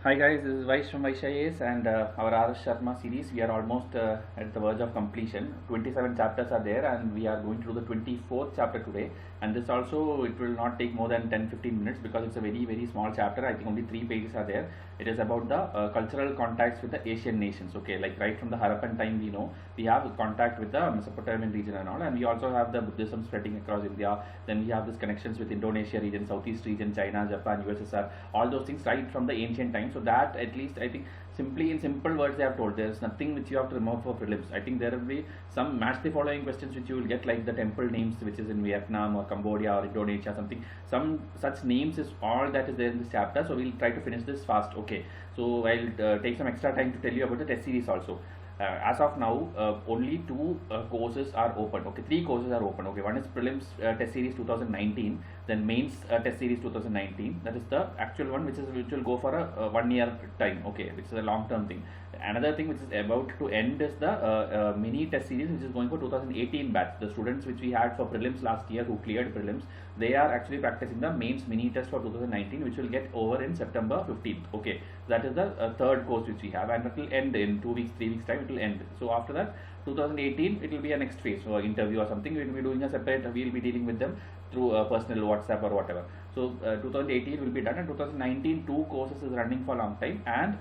Hi guys, this is Vysh from Vysh and our Sharma series. We are almost at the verge of completion. 27 chapters are there and we are going through the 24th chapter today. And this also, it will not take more than 10-15 minutes because it's a very small chapter. I think only 3 pages are there. It is about the cultural contacts with the Asian nations. Okay, like right from the Harappan time we know, we have contact with the Mesopotamian region and all. And we also have the Buddhism spreading across India. Then we have these connections with Indonesia region, Southeast region, China, Japan, USSR, all those things right from the ancient times. So that at least I think simply in simple words they have told there's nothing which you have to remove for prelims. I think there will be some match the following questions which you will get, like the temple names which is in Vietnam or Cambodia or Indonesia, something, some such names is all that is there in this chapter. So we'll try to finish this fast. Okay, so I'll take some extra time to tell you about the test series also. As of now, only two courses are open. Okay, three courses are open. Okay, one is prelims test series 2019, then mains test series 2019. That is the actual one, which will go for a 1 year time. Okay, which is a long term thing. Another thing which is about to end is the mini test series, which is going for 2018 batch. The students which we had for prelims last year who cleared prelims, they are actually practicing the mains mini test for 2019, which will get over in September 15th. Okay, that is the third course which we have, and it will end in 2 weeks, 3 weeks time. It will end. So after that, 2018, it will be a next phase or interview or something. We will be doing a separate. We will be dealing with them through personal WhatsApp or whatever. So 2018 will be done, and 2019 two courses is running for a long time. And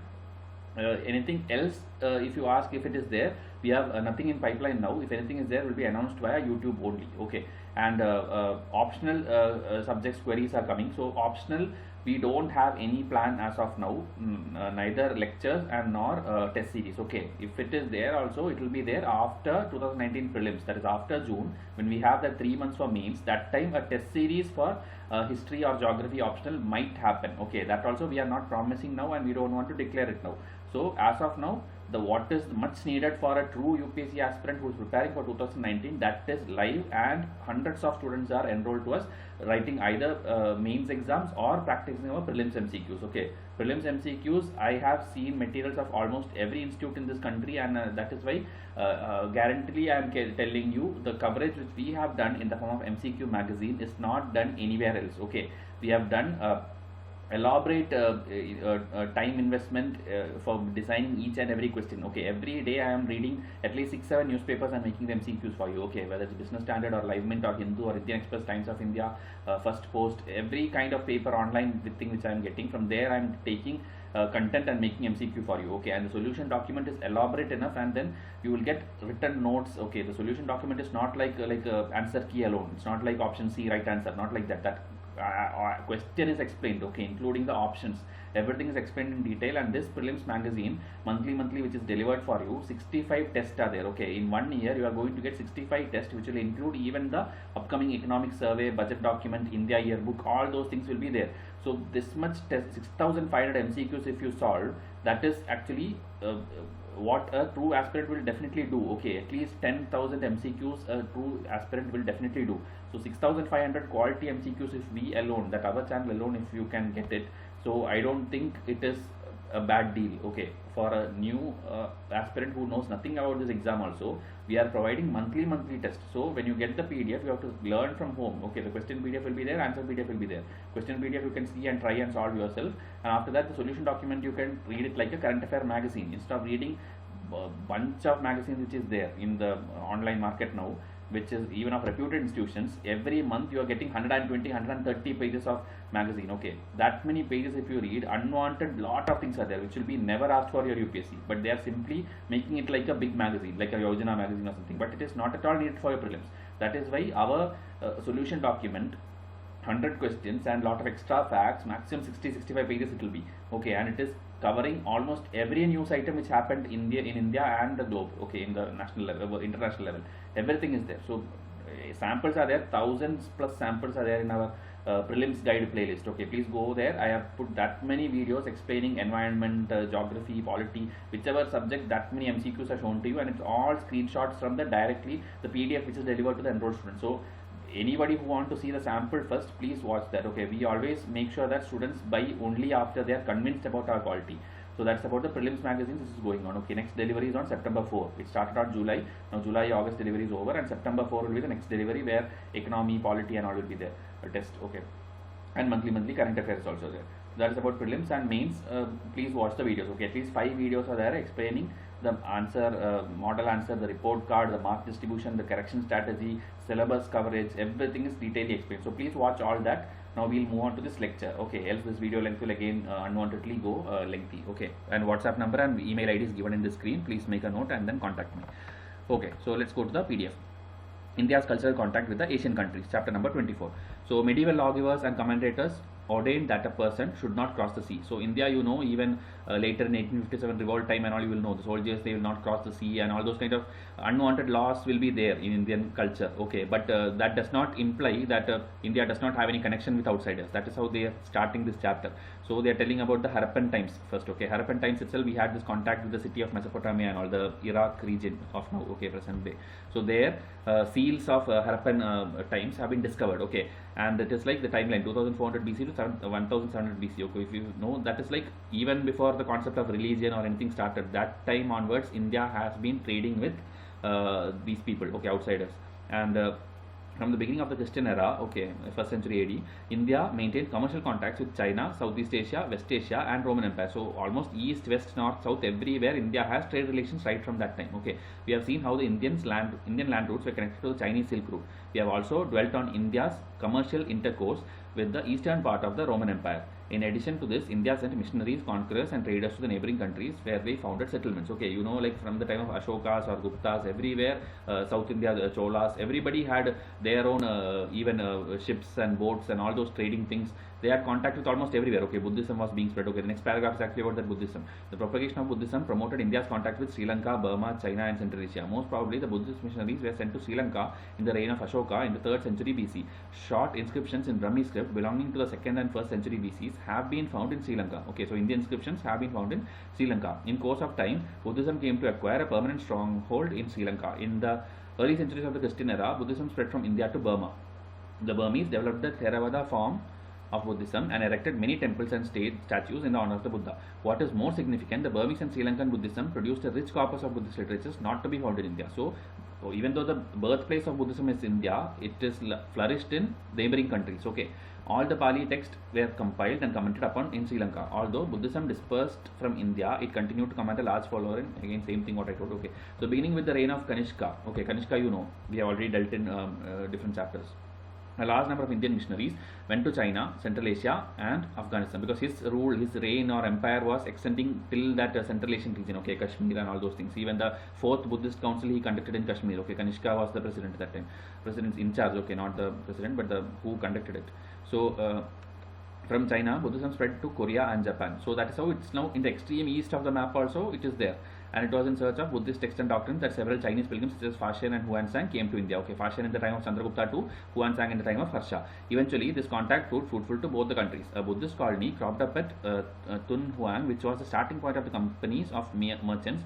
anything else, if you ask if it is there, we have nothing in pipeline now. If anything is there, will be announced via YouTube only. Okay, and optional subjects queries are coming. So optional, we don't have any plan as of now, neither lectures and nor test series. Okay, if it is there also, it will be there after 2019 prelims, that is after June, when we have that 3 months for mains. That time a test series for history or geography optional might happen. Okay, that also we are not promising now, and we don't want to declare it now. So as of now, the what is much needed for a true UPSC aspirant who is preparing for 2019, that is live, and hundreds of students are enrolled to us, writing either mains exams or practicing our prelims MCQs. Okay, prelims MCQs, I have seen materials of almost every institute in this country, and that is why guaranteedly I am telling you, the coverage which we have done in the form of MCQ magazine is not done anywhere else. Okay, we have done elaborate time investment for designing each and every question. Okay, every day I am reading at least 6-7 newspapers and making the MCQs for you. Okay, whether it's Business Standard or Live Mint or Hindu or Indian Express, Times of India, First Post, every kind of paper online thing which I am getting from there, I am taking content and making MCQ for you. Okay, and the solution document is elaborate enough, and then you will get written notes. Okay, the solution document is not like answer key alone. It's not like option C right answer, not like that. That question is explained. Okay, including the options, everything is explained in detail. And this prelims magazine monthly which is delivered for you, 65 tests are there. Okay, in 1 year you are going to get 65 tests, which will include even the upcoming economic survey, budget document, India yearbook, all those things will be there. So this much test, 6500 MCQs if you solve, that is actually what a true aspirant will definitely do. Okay, at least 10,000 MCQs a true aspirant will definitely do. So 6,500 quality MCQs, if we alone, that our channel alone, if you can get it, so I don't think it is a bad deal. Okay, for a new aspirant who knows nothing about this exam also, we are providing monthly test. So when you get the PDF, you have to learn from home. Okay, the question PDF will be there, answer PDF will be there. Question PDF you can see and try and solve yourself, and after that the solution document you can read it like a current affair magazine, instead of reading a bunch of magazines which is there in the online market now, which is even of reputed institutions. Every month you are getting 120 130 pages of magazine. Okay, that many pages if you read, unwanted lot of things are there which will be never asked for your UPSC, but they are simply making it like a big magazine, like a Yojana magazine or something, but it is not at all needed for your prelims. That is why our solution document, 100 questions and lot of extra facts, maximum 60-65 pages it will be. Okay, and it is covering almost every news item which happened in India and the globe. Okay, in the national level, international level, everything is there. So samples are there, thousands plus samples are there in our prelims guide playlist. Okay, please go there. I have put that many videos explaining environment, geography, polity, whichever subject, that many MCQs are shown to you, and it's all screenshots from the directly the PDF which is delivered to the enrolled students. So anybody who want to see the sample first, please watch that. Okay, we always make sure that students buy only after they are convinced about our quality. So that's about the prelims magazine. This is going on. Okay, next delivery is on September 4. It started on July. Now July August delivery is over, and September 4 will be the next delivery, where economy, polity and all will be there, a test. Okay, and monthly current affairs also there. that is about prelims and mains. Please watch the videos. Okay, at least 5 videos are there explaining the answer, model answer, the report card, the mark distribution, the correction strategy, syllabus coverage, everything is detailedly explained. So please watch all that. Now we'll move on to this lecture. Okay, else this video length will again unwantedly go lengthy. Okay, and WhatsApp number and email ID is given in the screen. Please make a note and then contact me. Okay, so let's go to the PDF. India's cultural contact with the Asian countries, chapter number 24. So medieval lawgivers and commentators ordained that a person should not cross the sea. So India, you know, even later in 1857 revolt time and all, you will know the soldiers, they will not cross the sea, and all those kind of unwanted laws will be there in Indian culture. Okay, but that does not imply that India does not have any connection with outsiders. That is how they are starting this chapter. So they are telling about the Harappan times first. Okay, Harappan times itself, we had this contact with the city of Mesopotamia and all the Iraq region of now, okay, present day. So there seals of Harappan times have been discovered. Okay, and it is like the timeline 2400 BC to 1700 BC. Okay, if you know, that is like even before the concept of religion or anything started, that time onwards India has been trading with these people, okay, outsiders. And from the beginning of the Christian era, okay, 1st century AD, India maintained commercial contacts with China, Southeast Asia, West Asia, and Roman Empire. So almost east, west, north, south, everywhere India has trade relations right from that time. Okay, we have seen how the Indian land routes were connected to the Chinese Silk Route. We have also dwelt on India's commercial intercourse with the eastern part of the Roman Empire. In addition to this, India sent missionaries, conquerors, and traders to the neighboring countries where they founded settlements. Okay, you know, like from the time of Ashokas or Guptas, everywhere, South India, Cholas, everybody had their own even ships and boats and all those trading things. They had contact with almost everywhere. Okay, Buddhism was being spread. Okay, the next paragraph is actually about that Buddhism. The propagation of Buddhism promoted India's contact with Sri Lanka, Burma, China, and Central Asia. Most probably, the Buddhist missionaries were sent to Sri Lanka in the reign of Ashoka in the 3rd century BC. Short inscriptions in Brahmi script belonging to the 2nd and 1st century BCs have been found in Sri Lanka. Okay, so Indian inscriptions have been found in Sri Lanka. In course of time, Buddhism came to acquire a permanent stronghold in Sri Lanka. In the early centuries of the Christian era, Buddhism spread from India to Burma. The Burmese developed the Theravada form of Buddhism and erected many temples and statues in the honor of the Buddha. What is more significant, the Burmese and Sri Lankan Buddhism produced a rich corpus of Buddhist literatures not to be found in India. So even though the birthplace of Buddhism is India, it is flourished in neighboring countries. Okay, all the Pali texts were compiled and commented upon in Sri Lanka. Although Buddhism dispersed from India, it continued to command a large following. Again, same thing what I told. Okay, so beginning with the reign of Kanishka. Okay, Kanishka, you know, we have already dealt in different chapters. A large number of Indian missionaries went to China, Central Asia, and Afghanistan, because his rule, his reign or empire was extending till that Central Asian region, okay, Kashmir and all those things. Even the 4th Buddhist Council he conducted in Kashmir. Okay, Kanishka was the president at that time. President in charge, okay, not the president, but the who conducted it. So from China, Buddhism spread to Korea and Japan. So that is how it's now in the extreme east of the map also it is there. And it was in search of Buddhist texts and doctrines that several Chinese pilgrims such as Fashion and Huansang came to India. Okay, Fashion in the time of Chandragupta to Huansang in the time of Harsha. Eventually, this contact proved fruitful to both the countries. A Buddhist colony cropped up at Tun Huang, which was the starting point of the companies of merchants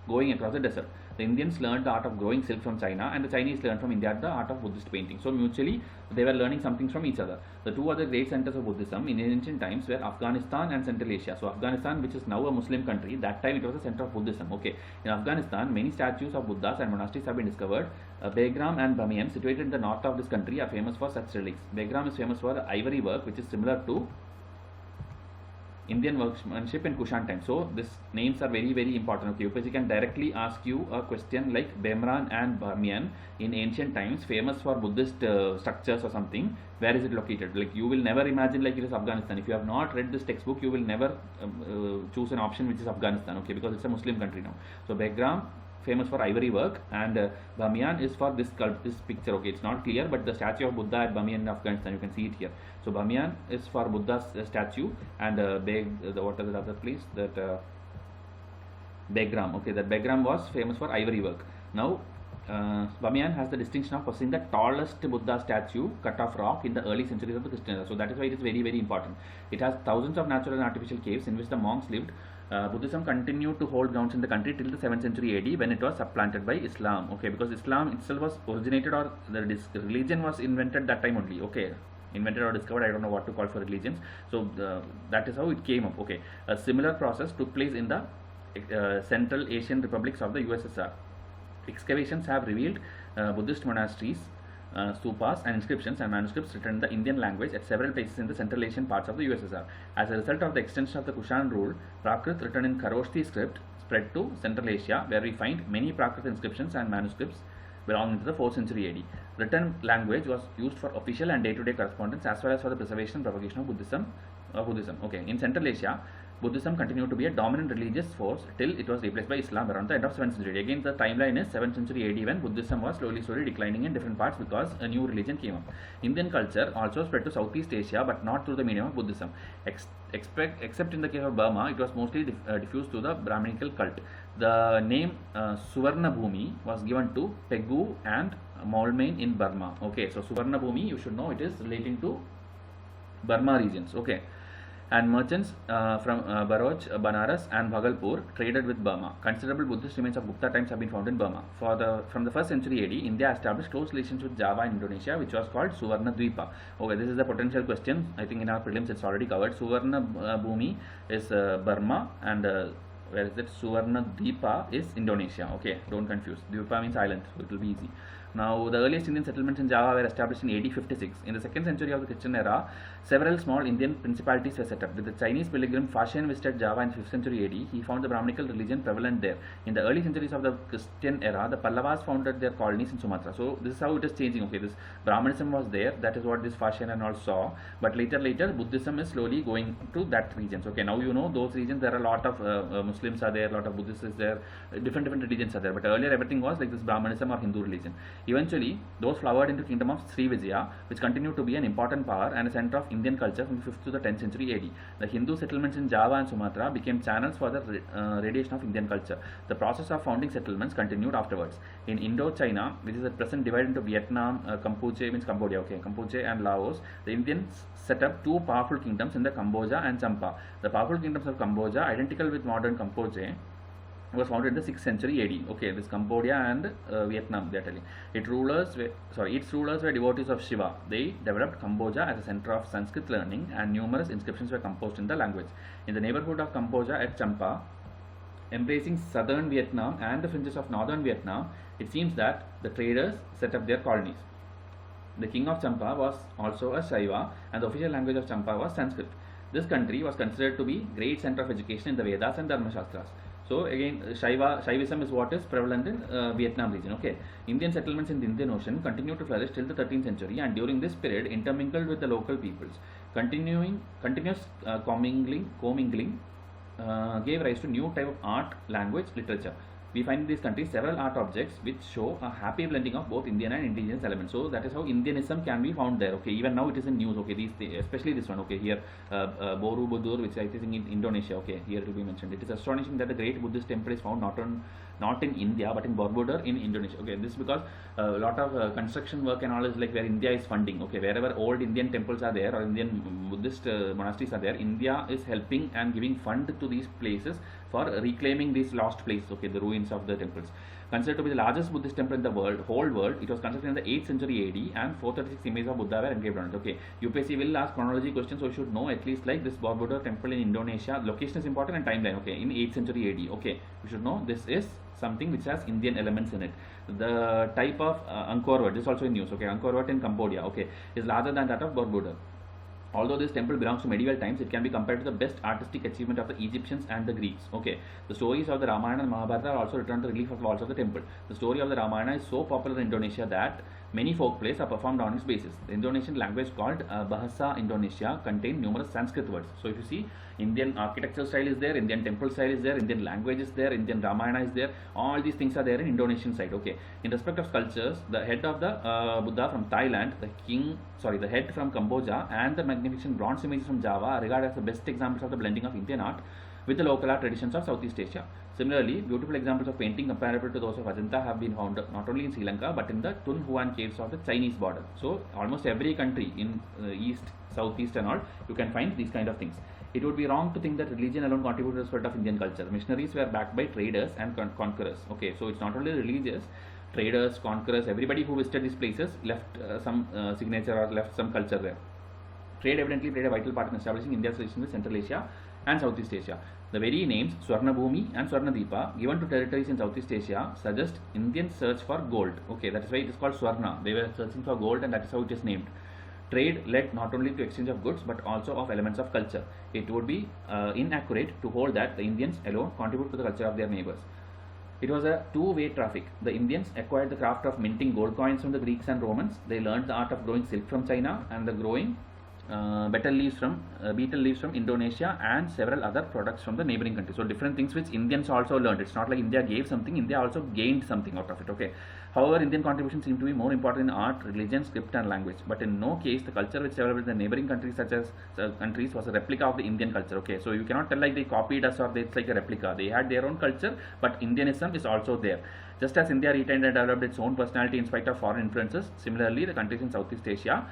going across the desert. The Indians learned the art of growing silk from China, and the Chinese learned from India the art of Buddhist painting. So mutually, they were learning something from each other. The two other great centers of Buddhism in ancient times were Afghanistan and Central Asia. So Afghanistan, which is now a Muslim country, that time it was a center of Buddhism. Okay, in Afghanistan, many statues of Buddhas and monasteries have been discovered. Begram and Bamiyan, situated in the north of this country, are famous for such relics. Begram is famous for ivory work, which is similar to Indian workmanship in Kushan time. So these names are very, very important. Okay, UPSC can directly ask you a question like Bemran and Bamiyan in ancient times, famous for Buddhist structures or something. Where is it located? Like you will never imagine like it is Afghanistan. If you have not read this textbook, you will never choose an option which is Afghanistan. Okay, because it's a Muslim country now. So Begram, famous for ivory work, and Bamiyan is for this picture. Okay, it's not clear, but the statue of Buddha at Bamiyan in Afghanistan, you can see it here. So Bamiyan is for Buddha's statue, and what is the other place? That Begram. Okay, that Begram was famous for ivory work. Now Bamiyan has the distinction of possessing the tallest Buddha statue cut off rock in the early centuries of the Christian era. So that is why it is very, very important. It has thousands of natural and artificial caves in which the monks lived. Buddhism continued to hold grounds in the country till the 7th century AD, when it was supplanted by Islam. Okay, because Islam itself was originated, or the religion was invented that time only. Okay, invented or discovered, I don't know what to call for religions. So that is how it came up. Okay, a similar process took place in the Central Asian republics of the USSR. Excavations have revealed Buddhist monasteries stupas and inscriptions and manuscripts written in the Indian language at several places in the Central Asian parts of the USSR. As a result of the extension of the Kushan rule, Prakrit written in Kharoshthi script spread to Central Asia, where we find many Prakrit inscriptions and manuscripts belonging to the 4th century AD. Written language was used for official and day-to-day correspondence as well as for the preservation and propagation of Buddhism. Okay, in Central Asia, Buddhism continued to be a dominant religious force till it was replaced by Islam around the end of 7th century. Again, the timeline is 7th century AD when Buddhism was slowly declining in different parts because a new religion came up. Indian culture also spread to Southeast Asia, but not through the medium of Buddhism. Except in the case of Burma, it was mostly diffused to the Brahminical cult. The name Suvarna Bhumi was given to Pegu and Moulmein in Burma. Okay, so Suvarna Bhumi, you should know it is relating to Burma regions. Okay. And merchants from Baroch, Banaras and Bhagalpur traded with Burma. Considerable Buddhist remains of Gupta times have been found in Burma. From the 1st century AD, India established close relations with Java and Indonesia, which was called Suvarna Dwipa. Okay, this is the potential question. I think in our prelims it's already covered. Suvarna Bhumi is Burma, and where is it? Suvarna Dwipa is Indonesia. Okay, don't confuse. Dwipa means island, so it will be easy. Now, the earliest Indian settlements in Java were established in AD 56. In the 2nd century of the Christian era, several small Indian principalities were set up. With the Chinese pilgrim Fashion visited Java in 5th century AD, he found the Brahminical religion prevalent there. In the early centuries of the Christian era, the Pallavas founded their colonies in Sumatra. So, this is how it is changing. Okay, this Brahmanism was there. That is what this Fashion and all saw. But later, Buddhism is slowly going to that regions. Okay, now you know those regions. There are a lot of Muslims are there, a lot of Buddhists is there, different religions are there. But earlier, everything was like this Brahmanism or Hindu religion. Eventually, those flowered into kingdom of Srivijaya, which continued to be an important power and a center of Indian culture from the 5th to the 10th century AD. The Hindu settlements in Java and Sumatra became channels for the radiation of Indian culture. The process of founding settlements continued afterwards. In Indochina, which is at present divided into Vietnam, Cambodia and Laos, the Indians set up two powerful kingdoms in the Cambodia and Champa. The powerful kingdoms of Cambodia, identical with modern Cambodia, was founded in the 6th century AD. Okay, this Cambodia and Vietnam, they are telling. Its rulers were devotees of Shiva. They developed Cambodia as a center of Sanskrit learning, and numerous inscriptions were composed in the language. In the neighborhood of Cambodia at Champa, embracing southern Vietnam and the fringes of northern Vietnam, it seems that the traders set up their colonies. The king of Champa was also a Shaiva, and the official language of Champa was Sanskrit. This country was considered to be great center of education in the Vedas and Dharma Shastras. So again, Shaivism is what is prevalent in Vietnam region. Okay, Indian settlements in the Indian Ocean continued to flourish till the 13th century, and during this period, intermingled with the local peoples. Continuous commingling gave rise to new type of art, language, literature. We find in these countries several art objects which show a happy blending of both Indian and indigenous elements. So that is how Indianism can be found there. Okay, even now it is in news. Okay, especially this one. Okay, here Borobudur, which I think in Indonesia. Okay, here it will be mentioned. It is astonishing that the great Buddhist temple is found not in India but in Borobudur in Indonesia. Okay, this is because a lot of construction work and all is like where India is funding. Okay, wherever old Indian temples are there or Indian Buddhist monasteries are there, India is helping and giving fund to these places for reclaiming these lost places. Okay, the ruins of the temples. Considered to be the largest Buddhist temple in the whole world, it was constructed in the 8th century AD, and 436 images of Buddha were engraved on it. Okay, UPSC will ask chronology questions, so you should know at least like this Borobudur temple in Indonesia. Location is important and timeline. Okay, in 8th century AD. Okay, you should know this is something which has Indian elements in it. The type of Angkor Wat, this is also in news. Okay, Angkor Wat in Cambodia. Okay, is larger than that of Borobudur. Although this temple belongs to medieval times, it can be compared to the best artistic achievement of the Egyptians and the Greeks. Okay, the stories of the Ramayana and Mahabharata are also returned to the relief of the walls of the temple. The story of the Ramayana is so popular in Indonesia that many folk plays are performed on its basis. The Indonesian language called Bahasa Indonesia contains numerous Sanskrit words. So if you see, Indian architectural style is there, Indian temple style is there, Indian language is there, Indian Ramayana is there. All these things are there in Indonesian side. Okay. In respect of sculptures, the head of the Buddha from Thailand, the head from Cambodia, and the magnificent bronze images from Java are regarded as the best examples of the blending of Indian art with the local art traditions of Southeast Asia. Similarly, beautiful examples of painting comparable to those of Ajanta have been found not only in Sri Lanka but in the Tun Huan caves of the Chinese border. So, almost every country in East, Southeast and all, you can find these kind of things. It would be wrong to think that religion alone contributed to the spread of Indian culture. Missionaries were backed by traders and conquerors. Okay, so it's not only religious, traders, conquerors, everybody who visited these places left some signature or left some culture there. Trade evidently played a vital part in establishing India's relations with Central Asia and Southeast Asia. The very names Swarnabhumi and Swarnadeepa given to territories in Southeast Asia suggest Indians search for gold. Okay, that is why it is called Swarna. They were searching for gold, and that is how it is named. Trade led not only to exchange of goods but also of elements of culture. It would be inaccurate to hold that the Indians alone contribute to the culture of their neighbors. It was a two-way traffic. The Indians acquired the craft of minting gold coins from the Greeks and Romans. They learned the art of growing silk from China and the growing betel leaves from Indonesia and several other products from the neighboring countries. So different things which Indians also learned. It's not like India gave something, India also gained something out of it. Okay. However, Indian contributions seem to be more important in art, religion, script and language. But in no case the culture which developed in the neighboring countries such as countries was a replica of the Indian culture. Okay. So you cannot tell like they copied us or it's like a replica. They had their own culture, but Indianism is also there. Just as India retained and developed its own personality in spite of foreign influences, similarly the countries in Southeast Asia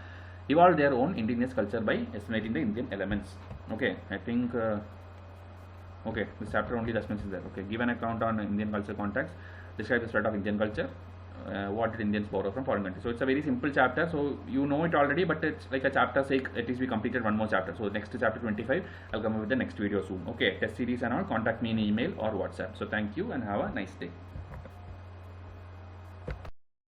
evolved their own indigenous culture by assimilating the Indian elements. Okay, I think okay, this chapter only thus much is there. Okay, give an account on Indian culture context, describe the spread of Indian culture, what did Indians borrow from foreign countries. So it's a very simple chapter, so you know it already, but it's like a chapter sake, at least we completed one more chapter. So next chapter 25, I'll come up with the next video soon. Okay, test series and all, contact me in email or WhatsApp. So thank you and have a nice day.